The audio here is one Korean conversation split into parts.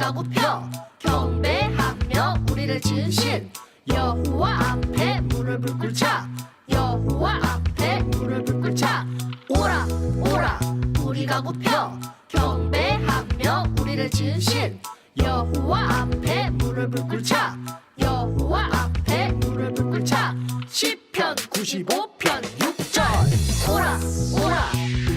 우리가 굽혀 경배하며 우리를 지은 신 여호와 앞에 무릎을 꿇자. 여호와 앞에 무릎을 꿇자. 오라 오라 우리가 굽혀 경배하며 우리를 지은 신 여호와 앞에 무릎을 꿇자. 여호와 앞에 무릎을 꿇자. 시편 95편 6절 오라 오라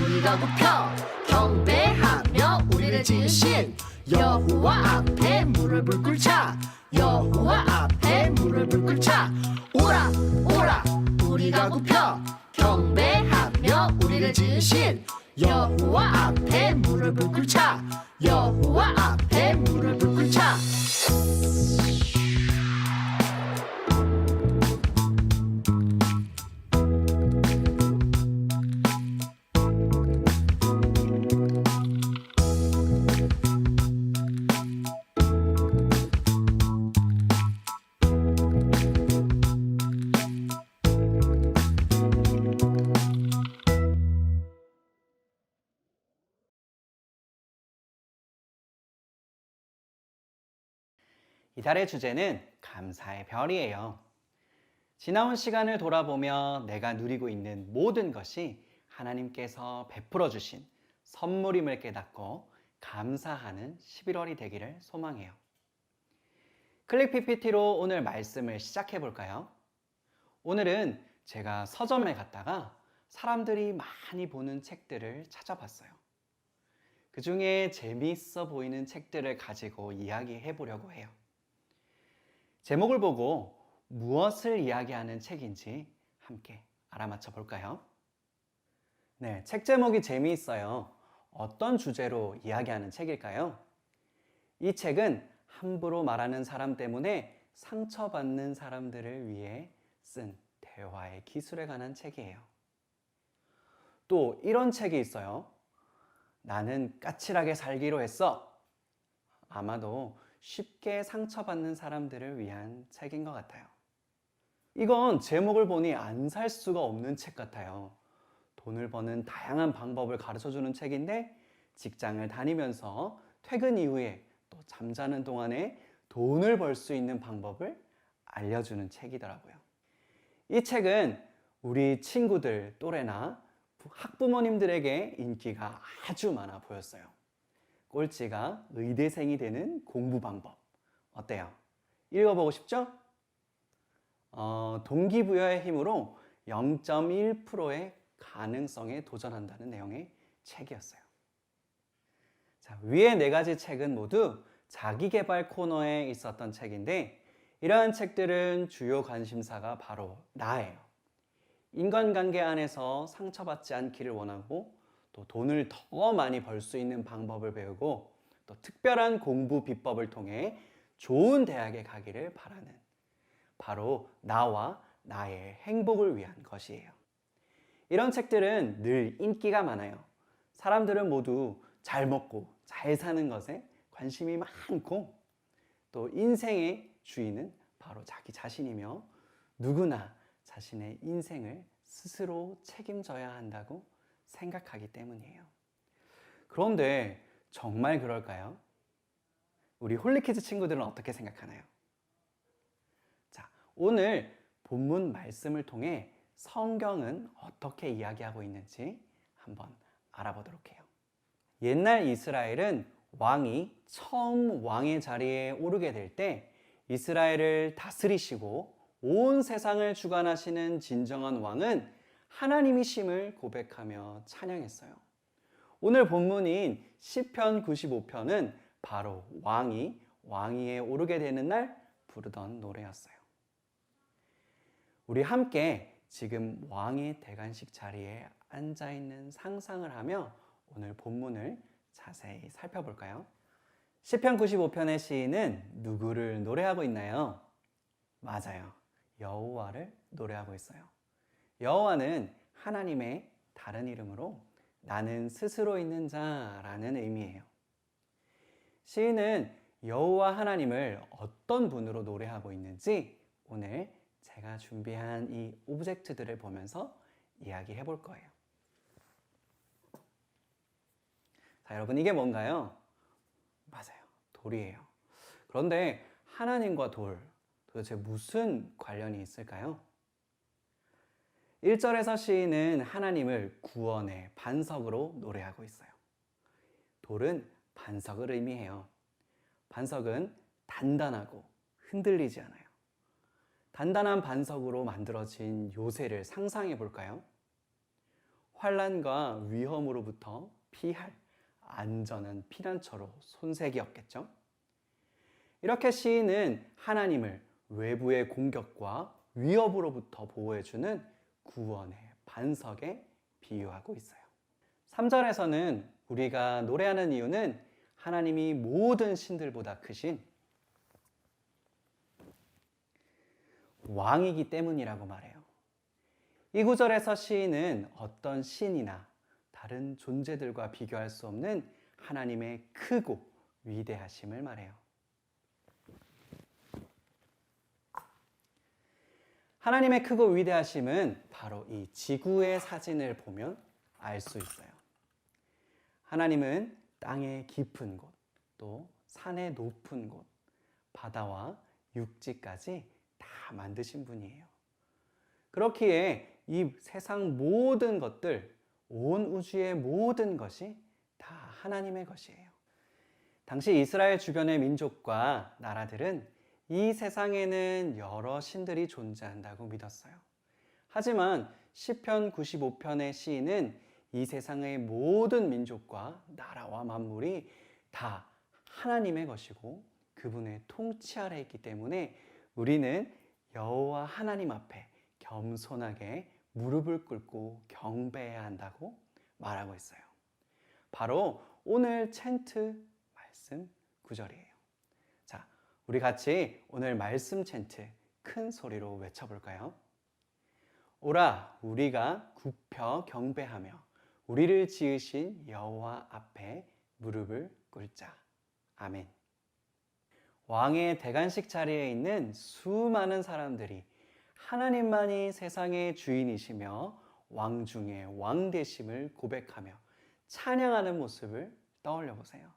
우리가 굽혀 경배하며 우리를 지은 신 여호와 앞에 무릎을 꿇자. 여호와 앞에 무릎을 꿇자. 오라 오라 우리가 굽혀 경배하며 우리를 지은 신 여호와 앞에 무릎을 꿇자. 여호와 앞에 무릎을 꿇자. 이달의 주제는 감사의 별이에요. 지나온 시간을 돌아보며 내가 누리고 있는 모든 것이 하나님께서 베풀어 주신 선물임을 깨닫고 감사하는 11월이 되기를 소망해요. 클릭 PPT로 오늘 말씀을 시작해 볼까요? 오늘은 제가 서점에 갔다가 사람들이 많이 보는 책들을 찾아봤어요. 그 중에 재미있어 보이는 책들을 가지고 이야기해 보려고 해요. 제목을 보고 무엇을 이야기하는 책인지 함께 알아맞혀 볼까요? 네, 책 제목이 재미있어요. 어떤 주제로 이야기하는 책일까요? 이 책은 함부로 말하는 사람 때문에 상처받는 사람들을 위해 쓴 대화의 기술에 관한 책이에요. 또 이런 책이 있어요. 나는 까칠하게 살기로 했어. 아마도 쉽게 상처받는 사람들을 위한 책인 것 같아요. 이건 제목을 보니 안 살 수가 없는 책 같아요. 돈을 버는 다양한 방법을 가르쳐주는 책인데 직장을 다니면서 퇴근 이후에 또 잠자는 동안에 돈을 벌 수 있는 방법을 알려주는 책이더라고요. 이 책은 우리 친구들 또래나 학부모님들에게 인기가 아주 많아 보였어요. 꼴찌가 의대생이 되는 공부 방법. 어때요? 읽어보고 싶죠? 동기부여의 힘으로 0.1%의 가능성에 도전한다는 내용의 책이었어요. 자, 위의 네 가지 책은 모두 자기계발 코너에 있었던 책인데 이러한 책들은 주요 관심사가 바로 나예요. 인간관계 안에서 상처받지 않기를 원하고 또 돈을 더 많이 벌 수 있는 방법을 배우고 또 특별한 공부 비법을 통해 좋은 대학에 가기를 바라는 바로 나와 나의 행복을 위한 것이에요. 이런 책들은 늘 인기가 많아요. 사람들은 모두 잘 먹고 잘 사는 것에 관심이 많고 또 인생의 주인은 바로 자기 자신이며 누구나 자신의 인생을 스스로 책임져야 한다고 생각하기 때문이에요. 그런데 정말 그럴까요? 우리 홀리키즈 친구들은 어떻게 생각하나요? 자, 오늘 본문 말씀을 통해 성경은 어떻게 이야기하고 있는지 한번 알아보도록 해요. 옛날 이스라엘은 왕이 처음 왕의 자리에 오르게 될 때 이스라엘을 다스리시고 온 세상을 주관하시는 진정한 왕은 하나님이심을 고백하며 찬양했어요. 오늘 본문인 시편 95편은 바로 왕이 왕위에 오르게 되는 날 부르던 노래였어요. 우리 함께 지금 왕의 대관식 자리에 앉아있는 상상을 하며 오늘 본문을 자세히 살펴볼까요? 시편 95편의 시인은 누구를 노래하고 있나요? 맞아요. 여호와를 노래하고 있어요. 여호와는 하나님의 다른 이름으로 나는 스스로 있는 자라는 의미예요. 시인은 여호와 하나님을 어떤 분으로 노래하고 있는지 오늘 제가 준비한 이 오브젝트들을 보면서 이야기해 볼 거예요. 자, 여러분 이게 뭔가요? 맞아요. 돌이에요. 그런데 하나님과 돌, 도대체 무슨 관련이 있을까요? 1절에서 시인은 하나님을 구원의 반석으로 노래하고 있어요. 돌은 반석을 의미해요. 반석은 단단하고 흔들리지 않아요. 단단한 반석으로 만들어진 요새를 상상해 볼까요? 환난과 위험으로부터 피할 안전한 피난처로 손색이 없겠죠? 이렇게 시인은 하나님을 외부의 공격과 위협으로부터 보호해주는 구원의 반석에 비유하고 있어요. 3절에서는 우리가 노래하는 이유는 하나님이 모든 신들보다 크신 왕이기 때문이라고 말해요. 이 구절에서 시인은 어떤 신이나 다른 존재들과 비교할 수 없는 하나님의 크고 위대하심을 말해요. 하나님의 크고 위대하심은 바로 이 지구의 사진을 보면 알 수 있어요. 하나님은 땅의 깊은 곳, 또 산의 높은 곳, 바다와 육지까지 다 만드신 분이에요. 그렇기에 이 세상 모든 것들, 온 우주의 모든 것이 다 하나님의 것이에요. 당시 이스라엘 주변의 민족과 나라들은 이 세상에는 여러 신들이 존재한다고 믿었어요. 하지만 시편 95편의 시인은 이 세상의 모든 민족과 나라와 만물이 다 하나님의 것이고 그분의 통치 아래 있기 때문에 우리는 여호와 하나님 앞에 겸손하게 무릎을 꿇고 경배해야 한다고 말하고 있어요. 바로 오늘 챈트 말씀 구절이에요. 자, 우리 같이 오늘 말씀 챈트 큰 소리로 외쳐볼까요? 오라, 우리가 굽혀 경배하며 우리를 지으신 여호와 앞에 무릎을 꿇자. 아멘. 왕의 대관식 자리에 있는 수많은 사람들이 하나님만이 세상의 주인이시며 왕 중에 왕 되심을 고백하며 찬양하는 모습을 떠올려 보세요.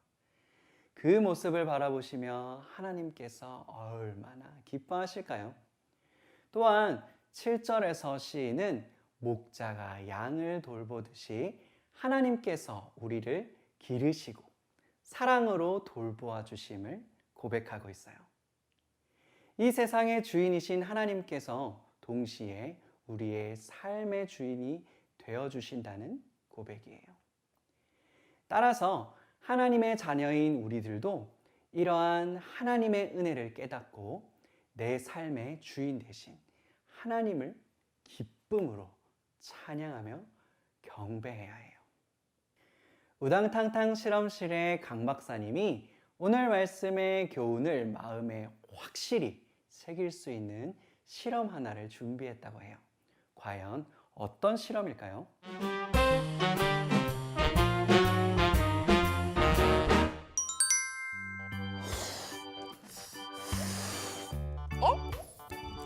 그 모습을 바라보시며 하나님께서 얼마나 기뻐하실까요? 또한 7절에서 시인은 목자가 양을 돌보듯이 하나님께서 우리를 기르시고 사랑으로 돌보아 주심을 고백하고 있어요. 이 세상의 주인이신 하나님께서 동시에 우리의 삶의 주인이 되어주신다는 고백이에요. 따라서 하나님의 자녀인 우리들도 이러한 하나님의 은혜를 깨닫고 내 삶의 주인 되신 하나님을 기쁨으로 찬양하며 경배해야 해요. 우당탕탕 실험실의 강 박사님이 오늘 말씀의 교훈을 마음에 확실히 새길 수 있는 실험 하나를 준비했다고 해요. 과연 어떤 실험일까요?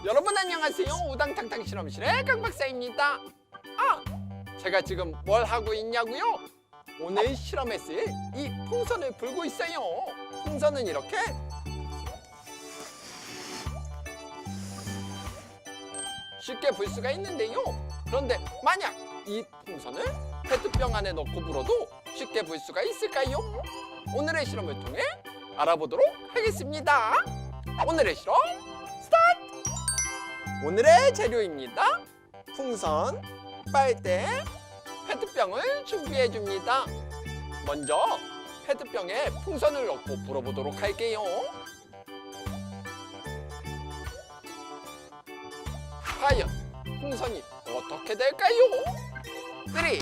여러분 안녕하세요. 우당탕탕 실험실의 강 박사입니다. 제가 지금 뭘 하고 있냐고요? 오늘 실험에 쓸 이 풍선을 불고 있어요. 풍선은 이렇게 쉽게 불 수가 있는데요. 그런데 만약 이 풍선을 페트병 안에 넣고 불어도 쉽게 불 수가 있을까요? 오늘의 실험을 통해 알아보도록 하겠습니다. 오늘의 실험 스타트! 오늘의 재료입니다. 풍선, 빨대, 페트병을 준비해 줍니다. 먼저 페트병에 풍선을 넣고 불어보도록 할게요. 과연 풍선이 어떻게 될까요? 3, 2, 1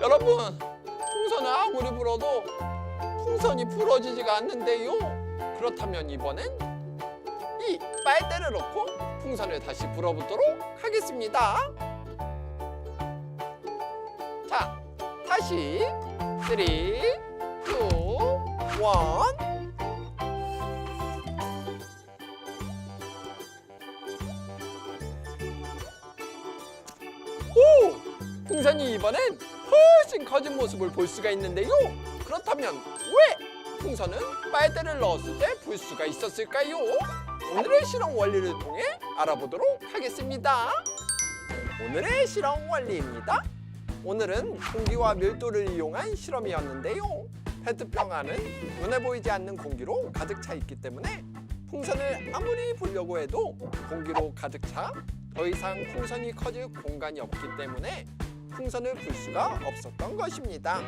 여러분, 풍선을 아무리 불어도 풍선이 불어지지가 않는데요. 그렇다면 이번엔 이 빨대를 넣고 풍선을 다시 불어보도록 하겠습니다. 자, 다시 3, 2, 1 이번엔 훨씬 커진 모습을 볼 수가 있는데요. 그렇다면 왜 풍선은 빨대를 넣었을 때 불 수가 있었을까요? 오늘의 실험 원리를 통해 알아보도록 하겠습니다. 오늘의 실험 원리입니다. 오늘은 공기와 밀도를 이용한 실험이었는데요. 페트병 안은 눈에 보이지 않는 공기로 가득 차 있기 때문에 풍선을 아무리 불려고 해도 공기로 가득 차 더 이상 풍선이 커질 공간이 없기 때문에 풍선을 불 수가 없었던 것입니다.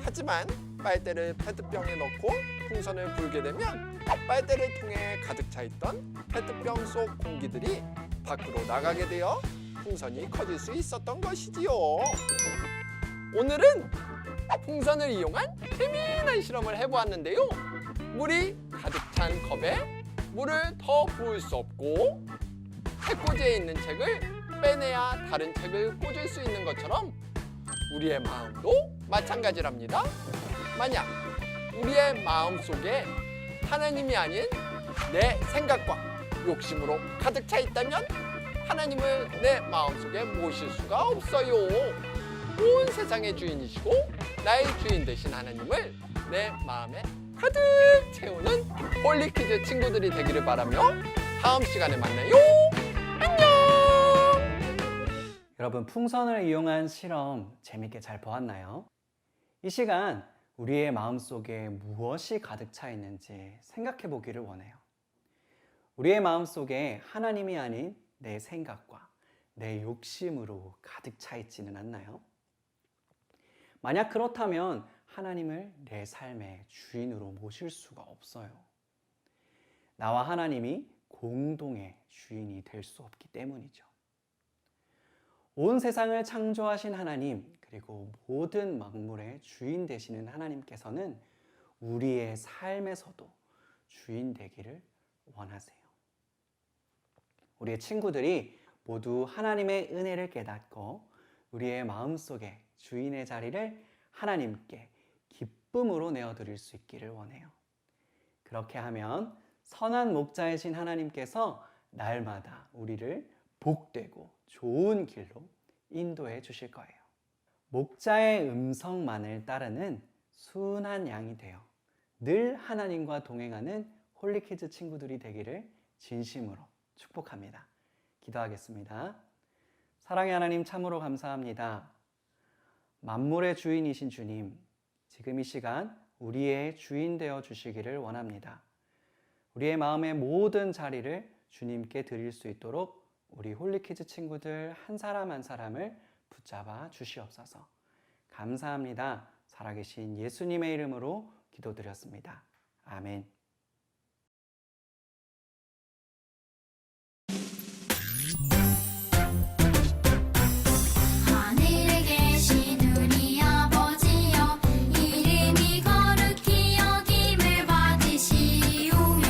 하지만 빨대를 페트병에 넣고 풍선을 불게 되면 빨대를 통해 가득 차 있던 페트병 속 공기들이 밖으로 나가게 되어 풍선이 커질 수 있었던 것이지요. 오늘은 풍선을 이용한 재미난 실험을 해보았는데요. 물이 가득 찬 컵에 물을 더 부을 수 없고 책꽂이에 있는 책을 빼내야 다른 책을 꽂을 수 있는 것처럼 우리의 마음도 마찬가지랍니다. 만약 우리의 마음 속에 하나님이 아닌 내 생각과 욕심으로 가득 차 있다면 하나님을 내 마음속에 모실 수가 없어요. 온 세상의 주인이시고 나의 주인 되신 하나님을 내 마음에 가득 채우는 홀리키즈 친구들이 되기를 바라며 다음 시간에 만나요. 안녕. 여러분, 풍선을 이용한 실험 재밌게 잘 보았나요? 이 시간 우리의 마음속에 무엇이 가득 차 있는지 생각해 보기를 원해요. 우리의 마음속에 하나님이 아닌 내 생각과 내 욕심으로 가득 차 있지는 않나요? 만약 그렇다면 하나님을 내 삶의 주인으로 모실 수가 없어요. 나와 하나님이 공동의 주인이 될 수 없기 때문이죠. 온 세상을 창조하신 하나님, 그리고 모든 만물의 주인 되시는 하나님께서는 우리의 삶에서도 주인 되기를 원하세요. 우리의 친구들이 모두 하나님의 은혜를 깨닫고 우리의 마음속에 주인의 자리를 하나님께 기쁨으로 내어드릴 수 있기를 원해요. 그렇게 하면 선한 목자이신 하나님께서 날마다 우리를 복되고 좋은 길로 인도해 주실 거예요. 목자의 음성만을 따르는 순한 양이 되어 늘 하나님과 동행하는 홀리키즈 친구들이 되기를 진심으로 축복합니다. 기도하겠습니다. 사랑의 하나님, 참으로 감사합니다. 만물의 주인이신 주님, 지금 이 시간 우리의 주인 되어 주시기를 원합니다. 우리의 마음의 모든 자리를 주님께 드릴 수 있도록 우리 홀리키즈 친구들 한 사람 한 사람을 붙잡아 주시옵소서. 감사합니다. 살아계신 예수님의 이름으로 기도드렸습니다. 아멘. 하늘에 계신 우리 아버지여, 이름이 거룩히 여김을 받으시오며,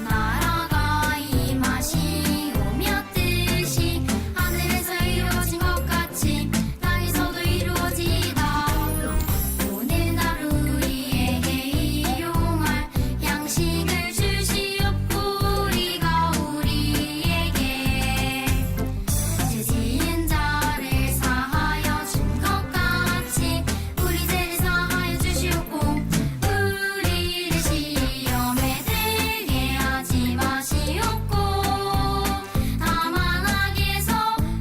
나라가 임하시오며, 뜻이 하늘에서 이루어진 것 같이 땅에서도 이루어지이다. 오늘 하루 우리에게 일용할 양식을 주시옵고, 우리가 우리에게 죄 지은 자를 사하여 준 것 같이 우리 죄를 사하여 주시옵고, 우리를 시험에 들게 하지 마시옵고, 다만 악에서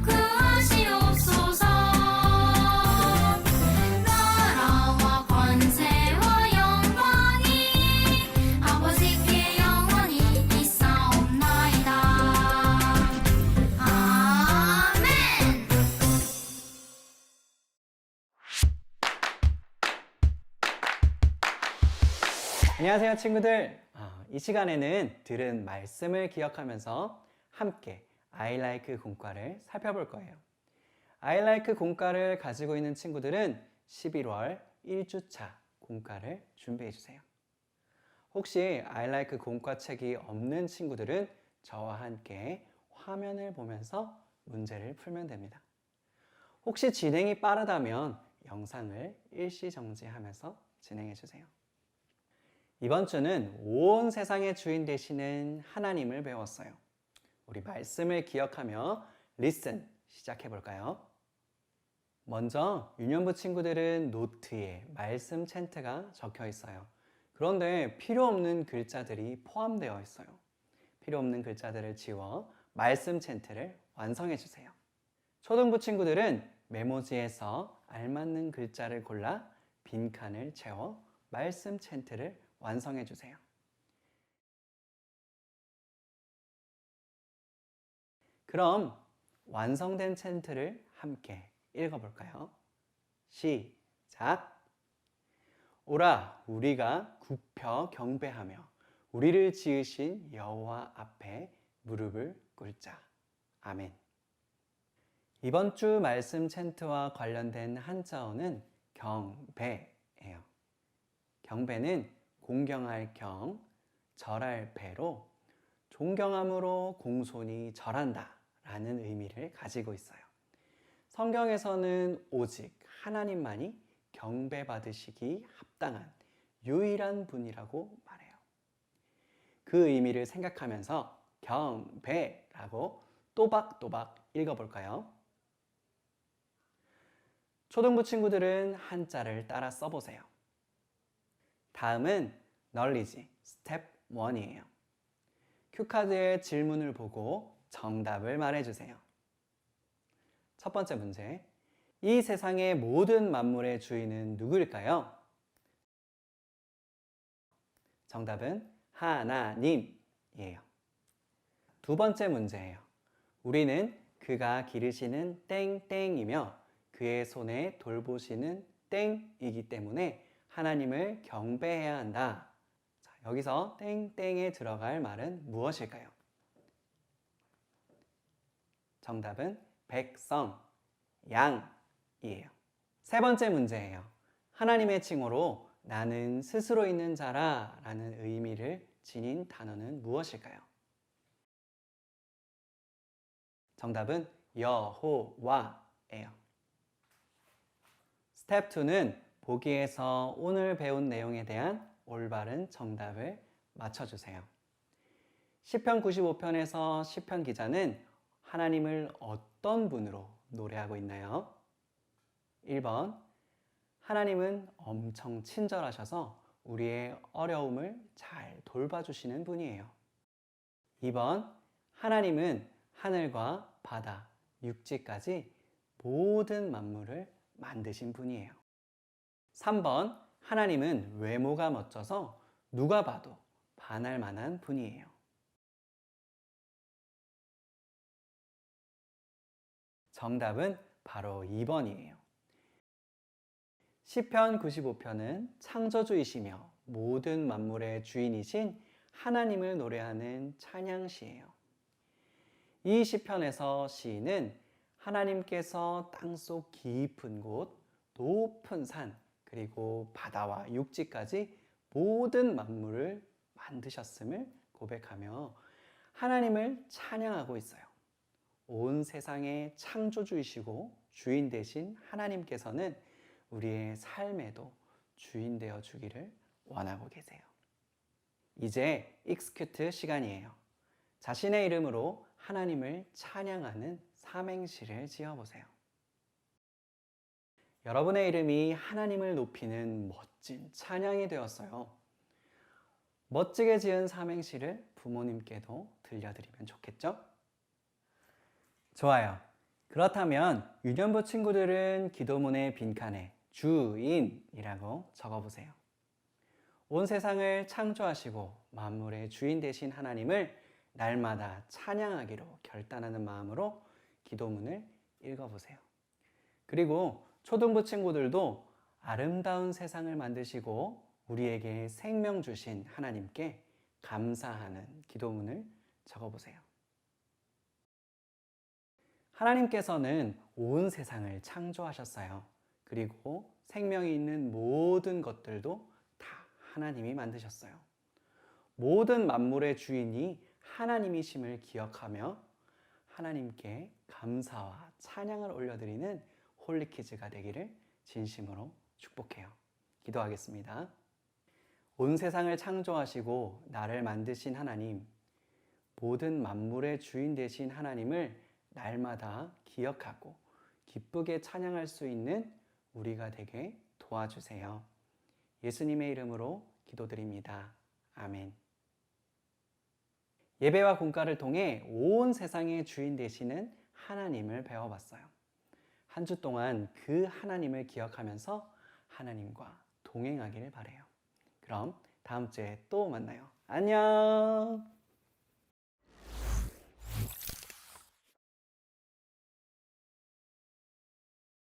구하시옵소서. 나라와 권세와 영광이 아버지께 영원히 있사옵나이다. 아멘. 안녕하세요, 친구들. 이 시간에는 들은 말씀을 기억하면서 함께 I like 공과를 살펴볼 거예요. I like 공과를 가지고 있는 친구들은 11월 1주차 공과를 준비해 주세요. 혹시 I like 공과 책이 없는 친구들은 저와 함께 화면을 보면서 문제를 풀면 됩니다. 혹시 진행이 빠르다면 영상을 일시 정지하면서 진행해 주세요. 이번 주는 온 세상의 주인 되시는 하나님을 배웠어요. 우리 말씀을 기억하며 리슨 시작해 볼까요? 먼저 유년부 친구들은 노트에 말씀 챈트가 적혀 있어요. 그런데 필요 없는 글자들이 포함되어 있어요. 필요 없는 글자들을 지워 말씀 챈트를 완성해 주세요. 초등부 친구들은 메모지에서 알맞는 글자를 골라 빈칸을 채워 말씀 챈트를 완성해 주세요. 그럼 완성된 챈트를 함께 읽어볼까요? 시작! 오라 우리가 굽혀 경배하며 우리를 지으신 여호와 앞에 무릎을 꿇자. 아멘. 이번 주 말씀 챈트와 관련된 한자어는 경배예요. 경배는 공경할 경, 절할 배로 존경함으로 공손히 절한다 라는 의미를 가지고 있어요. 성경에서는 오직 하나님만이 경배받으시기 합당한 유일한 분이라고 말해요. 그 의미를 생각하면서 경배라고 또박또박 읽어볼까요? 초등부 친구들은 한자를 따라 써보세요. 다음은 널리지 스텝 1이에요. 큐카드의 질문을 보고 정답을 말해주세요. 첫 번째 문제. 이 세상의 모든 만물의 주인은 누구일까요? 정답은 하나님이에요. 두 번째 문제예요. 우리는 그가 기르시는 땡땡이며 그의 손에 돌보시는 땡이기 때문에 하나님을 경배해야 한다. 자, 여기서 땡땡에 들어갈 말은 무엇일까요? 정답은 백성, 양이에요. 세 번째 문제예요. 하나님의 칭호로 나는 스스로 있는 자라 라는 의미를 지닌 단어는 무엇일까요? 정답은 여호와예요. 스텝 2는 보기에서 오늘 배운 내용에 대한 올바른 정답을 맞춰주세요. 시편 95편에서 시편 기자는 하나님을 어떤 분으로 노래하고 있나요? 1번, 하나님은 엄청 친절하셔서 우리의 어려움을 잘 돌봐주시는 분이에요. 2번, 하나님은 하늘과 바다, 육지까지 모든 만물을 만드신 분이에요. 3번, 하나님은 외모가 멋져서 누가 봐도 반할 만한 분이에요. 정답은 바로 2번이에요. 시편 95편은 창조주이시며 모든 만물의 주인이신 하나님을 노래하는 찬양시예요. 이 시편에서 시인은 하나님께서 땅속 깊은 곳, 높은 산, 그리고 바다와 육지까지 모든 만물을 만드셨음을 고백하며 하나님을 찬양하고 있어요. 온 세상의 창조주이시고 주인 되신 하나님께서는 우리의 삶에도 주인 되어 주기를 원하고 계세요. 이제 익스큐트 시간이에요. 자신의 이름으로 하나님을 찬양하는 삼행시를 지어보세요. 여러분의 이름이 하나님을 높이는 멋진 찬양이 되었어요. 멋지게 지은 삼행시를 부모님께도 들려드리면 좋겠죠? 좋아요. 그렇다면 유년부 친구들은 기도문의 빈칸에 주인이라고 적어보세요. 온 세상을 창조하시고 만물의 주인 되신 하나님을 날마다 찬양하기로 결단하는 마음으로 기도문을 읽어보세요. 그리고 초등부 친구들도 아름다운 세상을 만드시고 우리에게 생명 주신 하나님께 감사하는 기도문을 적어보세요. 하나님께서는 온 세상을 창조하셨어요. 그리고 생명이 있는 모든 것들도 다 하나님이 만드셨어요. 모든 만물의 주인이 하나님이심을 기억하며 하나님께 감사와 찬양을 올려드리는 홀리키즈가 되기를 진심으로 축복해요. 기도하겠습니다. 온 세상을 창조하시고 나를 만드신 하나님, 모든 만물의 주인 되신 하나님을 날마다 기억하고 기쁘게 찬양할 수 있는 우리가 되게 도와주세요. 예수님의 이름으로 기도드립니다. 아멘. 예배와 공과를 통해 온 세상의 주인 되시는 하나님을 배워봤어요. 한 주 동안 그 하나님을 기억하면서 하나님과 동행하기를 바라요. 그럼 다음 주에 또 만나요. 안녕!